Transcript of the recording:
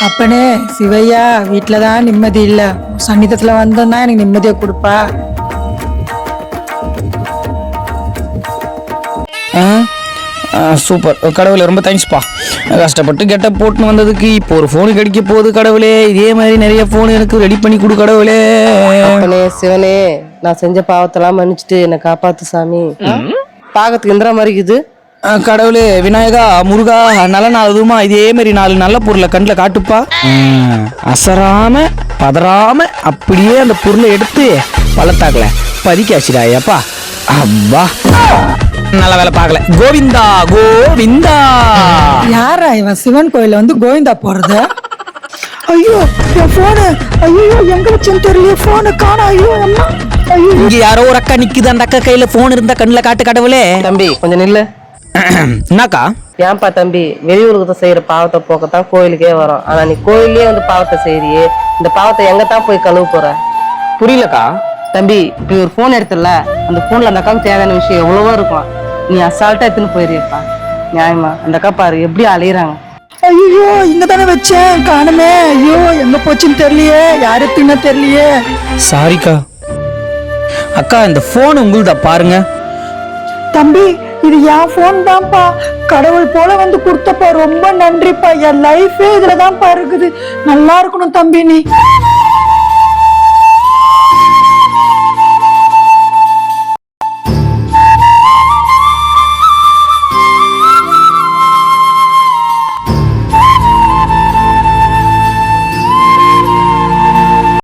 அப்பனே சிவையா வீட்டுலதான் நிம்மதி இல்ல, சன்னிதத்துல வந்தோம்னா எனக்கு நிம்மதியை கொடுப்பா. சூப்பர் கடவுளே, ரொம்ப தேங்க்ஸ்ப்பா. கஷ்டப்பட்டு கெட்ட போட்டுன்னு வந்ததுக்கு இப்போ ஒரு ஃபோனு கிடைக்க போகுது கடவுளே. இதே மாதிரி நிறைய ஃபோன் எனக்கு ரெடி பண்ணி கொடு கடவுளே. அப்பனே சிவனே, நான் செஞ்ச பாவத்தெல்லாம் மன்னிச்சுட்டு என்னை காப்பாத்து சாமி. பாகத்துக்கு இந்திரா மாதிரி இருக்குது. கடவுளே, விநாயகா, முருகா, நல்ல நாள் அதுவுமா இதே மாதிரி 4 நல்ல பொருளை கண்ணில் காட்டுப்பா. அசராம பதறாம அப்படியே அந்த பொருளை எடுத்து பள்ளத்தாக்கல பதிக்காச்சிடாயப்பா. அப்பா நல்ல வேலை பார்க்கல. கோவிந்தா கோவிந்தா. யாரா இவன் சிவன் கோயில வந்து கோவிந்தா போறது? ஐயோ என் போனு, ஐயோ எங்க வச்சேன்னு தெரியல, போனு காணோம். ஐயோ அம்மா, ஐயோ இங்க யாரோ ஒரு அக்கா நிக்குது, அந்த அக்கா கையில போன் இருந்தா கண்ணில் காட்டு கடவுளே. தம்பி கொஞ்சம் நில்லு. என்னக்கா? ஏன்பா தம்பி, வெளியூருக்கு செய்யற பாவத்தை போக்கத்தான் கோயிலுக்கே வரும். ஆனா நீ கோயிலே வந்து பாவத்தை செய்யறியே, இந்த பாவத்தை எங்கத்தான் போய் கழுவ போற? புரியலக்கா. தம்பி, இப்ப ஒரு போன் எடுத்துல அந்த போன்ல அந்த அக்காவுக்கு தேவையான விஷயம் எவ்வளவோ இருக்கும். நீ அசால்ட்டா எடுத்துன்னு போயிருப்பா. நியாயமா அந்த அக்கா பாரு எப்படி அலையிறாங்க. ஐயோ இங்க தானே வச்சேன், காணுமே. ஐயோ எங்க போச்சுன்னு தெரியலையே, யாரு தின்ன தெரியலையே. சாரிக்கா. அக்கா இந்த போன் உங்களுதா பாருங்க. தம்பி இது என் போன் தான்ப்பா, கடவுள் போல வந்து கொடுத்தப்பா, ரொம்ப நன்றிப்பா. என் லைஃபே இதுலதான்ப்பா இருக்குது. நல்லா இருக்கணும் தம்பி நீ.